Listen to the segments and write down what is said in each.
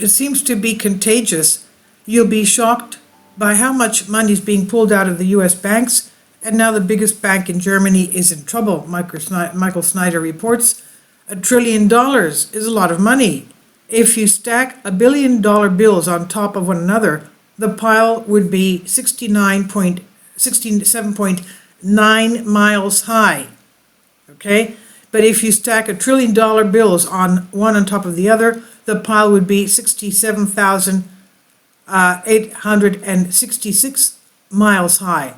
it seems to be contagious. You'll be shocked by how much money is being pulled out of the U.S. banks, and now the biggest bank in Germany is in trouble. Michael Snyder reports $1 trillion is a lot of money. If you stack $1 billion bills on top of one another, the pile would be 67.9 miles high. Okay? But if you stack $1 trillion bills on one on top of the other, the pile would be 67,866 miles high.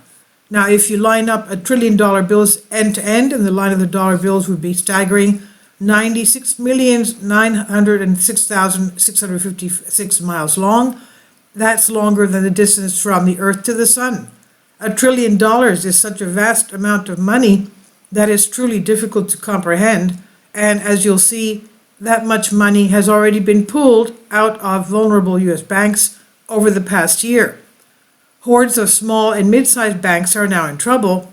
Now, if you line up $1 trillion bills end to end, and the line of the dollar bills would be staggering 96,906,656 miles long. That's longer than the distance from the Earth to the Sun. $1 trillion is such a vast amount of money that is truly difficult to comprehend. And as you'll see, that much money has already been pulled out of vulnerable U.S. banks over the past year. Hordes of small and mid-sized banks are now in trouble,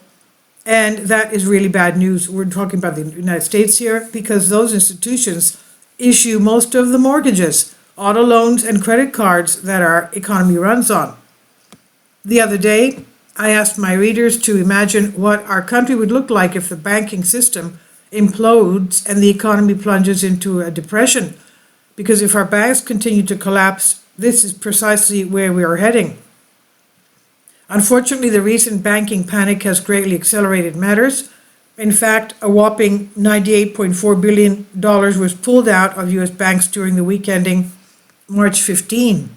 and that is really bad news. We're talking about the United States here, because those institutions issue most of the mortgages, auto loans, and credit cards that our economy runs on. The other day, I asked my readers to imagine what our country would look like if the banking system implodes and the economy plunges into a depression. Because if our banks continue to collapse, this is precisely where we are heading. Unfortunately, the recent banking panic has greatly accelerated matters. In fact, a whopping $98.4 billion was pulled out of U.S. banks during the week ending March 15.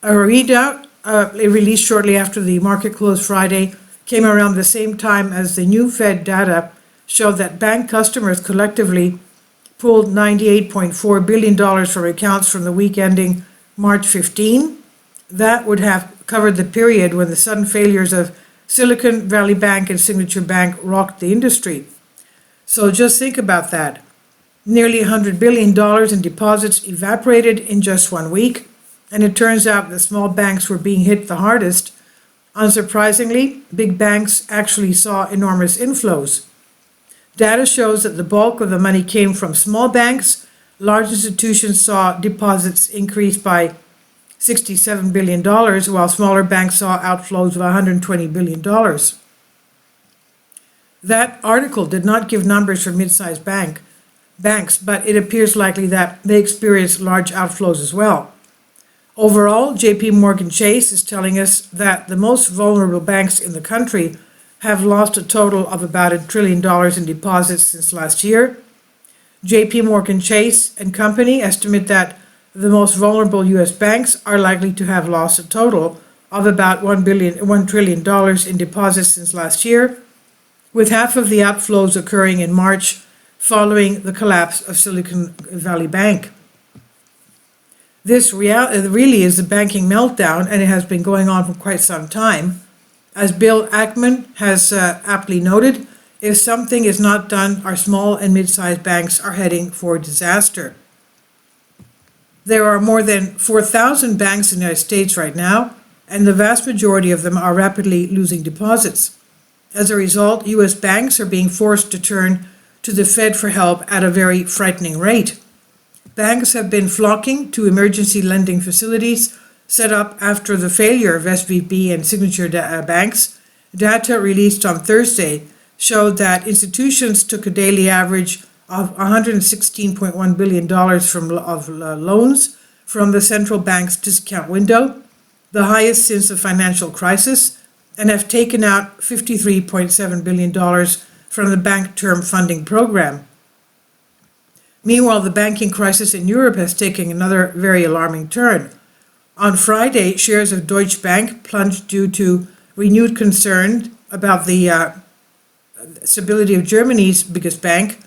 A readout released shortly after the market closed Friday came around the same time as the new Fed data showed that bank customers collectively pulled $98.4 billion from accounts from the week ending March 15. That would have covered the period when the sudden failures of Silicon Valley Bank and Signature Bank rocked the industry. So just think about that. Nearly $100 billion in deposits evaporated in just 1 week, and it turns out the small banks were being hit the hardest. Unsurprisingly, big banks actually saw enormous inflows. Data shows that the bulk of the money came from small banks. Large institutions saw deposits increase by $67 billion, while smaller banks saw outflows of $120 billion. That article did not give numbers for mid-sized banks, but it appears likely that they experienced large outflows as well. Overall, JP Chase is telling us that the most vulnerable banks in the country have lost a total of about $1 trillion in deposits since last year. JP Chase and Company estimate that the most vulnerable U.S. banks are likely to have lost a total of about $1 trillion in deposits since last year, with half of the outflows occurring in March following the collapse of Silicon Valley Bank. This really is the banking meltdown, and it has been going on for quite some time. As Bill Ackman has aptly noted, if something is not done, our small and mid-sized banks are heading for disaster. There are more than 4,000 banks in the United States right now, and the vast majority of them are rapidly losing deposits. As a result, U.S. banks are being forced to turn to the Fed for help at a very frightening rate. Banks have been flocking to emergency lending facilities set up after the failure of SVB and Signature banks. Data released on Thursday showed that institutions took a daily average of $116.1 billion of loans from the central bank's discount window, the highest since the financial crisis, and have taken out $53.7 billion from the Bank Term Funding Program. Meanwhile, the banking crisis in Europe has taken another very alarming turn. On Friday, shares of Deutsche Bank plunged due to renewed concern about the stability of Germany's biggest bank.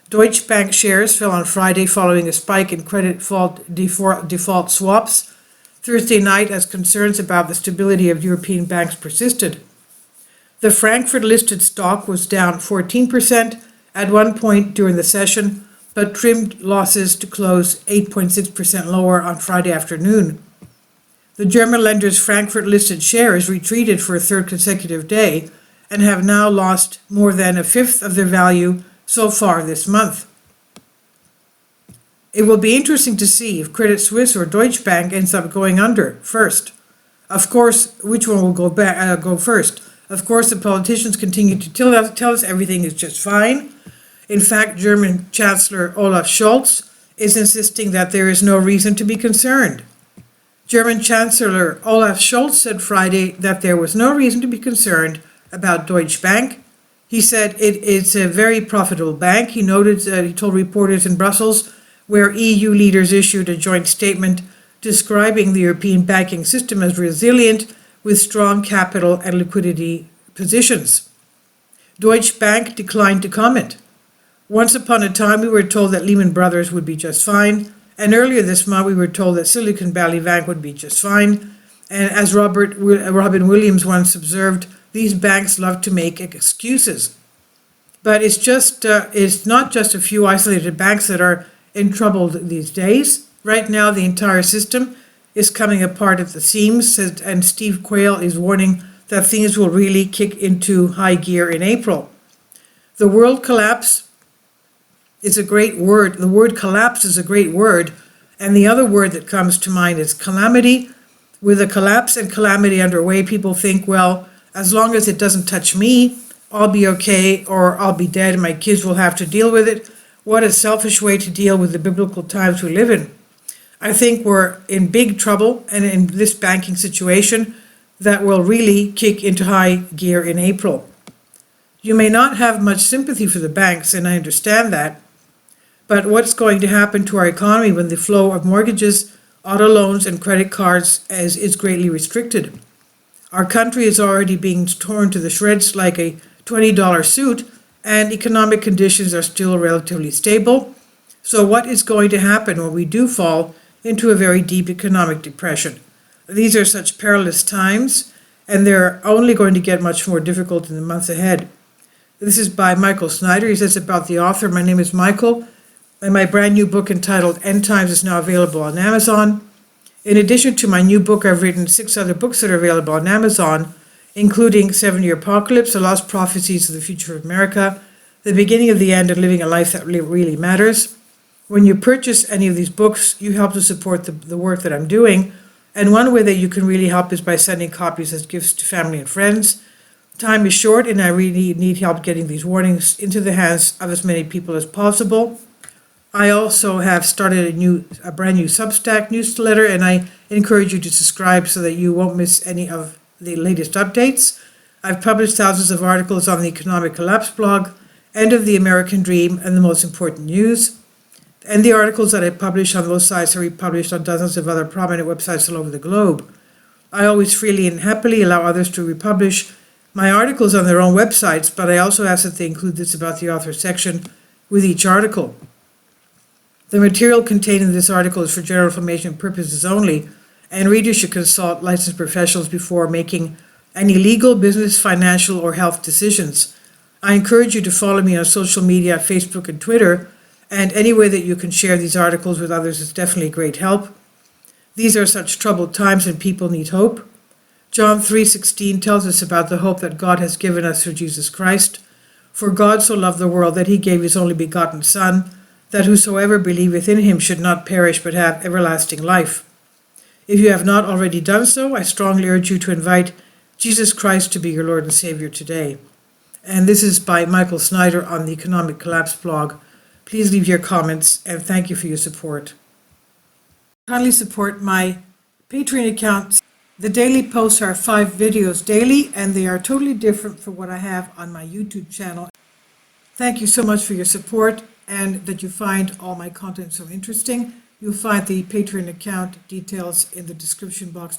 Deutsche Bank shares fell on Friday following a spike in credit default swaps Thursday night as concerns about the stability of European banks persisted. The Frankfurt-listed stock was down 14% at one point during the session, but trimmed losses to close 8.6% lower on Friday afternoon. The German lender's Frankfurt-listed shares retreated for a third consecutive day and have now lost more than a fifth of their value so far this month. It will be interesting to see if Credit Suisse or Deutsche Bank ends up going under first. Of course, which one will go first? Of course, the politicians continue to tell us everything is just fine. In fact, German Chancellor Olaf Scholz is insisting that there is no reason to be concerned. German Chancellor Olaf Scholz said Friday that there was no reason to be concerned about Deutsche Bank. He said it is a very profitable bank. He noted, he told reporters in Brussels, where EU leaders issued a joint statement describing the European banking system as resilient with strong capital and liquidity positions. Deutsche Bank declined to comment. Once upon a time, we were told that Lehman Brothers would be just fine, and earlier this month we were told that Silicon Valley Bank would be just fine. And as Robin Williams once observed, these banks love to make excuses. But it's not just a few isolated banks that are in trouble these days. Right now, the entire system is coming apart at the seams, and Steve Quayle is warning that things will really kick into high gear in April. The word collapse is a great word. The word collapse is a great word, and the other word that comes to mind is calamity. With a collapse and calamity underway, people think, well, as long as it doesn't touch me, I'll be okay, or I'll be dead and my kids will have to deal with it. What a selfish way to deal with the biblical times we live in. I think we're in big trouble, and in this banking situation that will really kick into high gear in April. You may not have much sympathy for the banks, and I understand that, but what's going to happen to our economy when the flow of mortgages, auto loans, and credit cards is greatly restricted? Our country is already being torn to the shreds like a $20 suit, and economic conditions are still relatively stable. So what is going to happen when we do fall into a very deep economic depression? These are such perilous times, and they're only going to get much more difficult in the months ahead. This is by Michael Snyder. He says about the author, my name is Michael, and my brand new book entitled End Times is now available on Amazon. In addition to my new book, I've written 6 other books that are available on Amazon, including 7-Year Apocalypse, The Lost Prophecies of the Future of America, The Beginning of the End, and Living a Life That Really Matters. When you purchase any of these books, you help to support the work that I'm doing, and one way that you can really help is by sending copies as gifts to family and friends. Time is short, and I really need help getting these warnings into the hands of as many people as possible. I also have started a brand new Substack newsletter, and I encourage you to subscribe so that you won't miss any of the latest updates. I've published thousands of articles on the Economic Collapse blog, End of the American Dream, and the most important news. And the articles that I publish on those sites are republished on dozens of other prominent websites all over the globe. I always freely and happily allow others to republish my articles on their own websites, but I also ask that they include this about the author section with each article. The material contained in this article is for general information purposes only, and readers should consult licensed professionals before making any legal, business, financial, or health decisions. I encourage you to follow me on social media, Facebook and Twitter, and any way that you can share these articles with others is definitely a great help. These are such troubled times and people need hope. John 3:16 tells us about the hope that God has given us through Jesus Christ. For God so loved the world that he gave his only begotten Son, that whosoever believeth in him should not perish but have everlasting life. If you have not already done so, I strongly urge you to invite Jesus Christ to be your Lord and Savior today. And this is by Michael Snyder on the Economic Collapse blog. Please leave your comments, and thank you for your support. Kindly support my Patreon account. The daily posts are 5 videos daily, and they are totally different from what I have on my YouTube channel. Thank you so much for your support, and that you find all my content so interesting. You'll find the Patreon account details in the description box.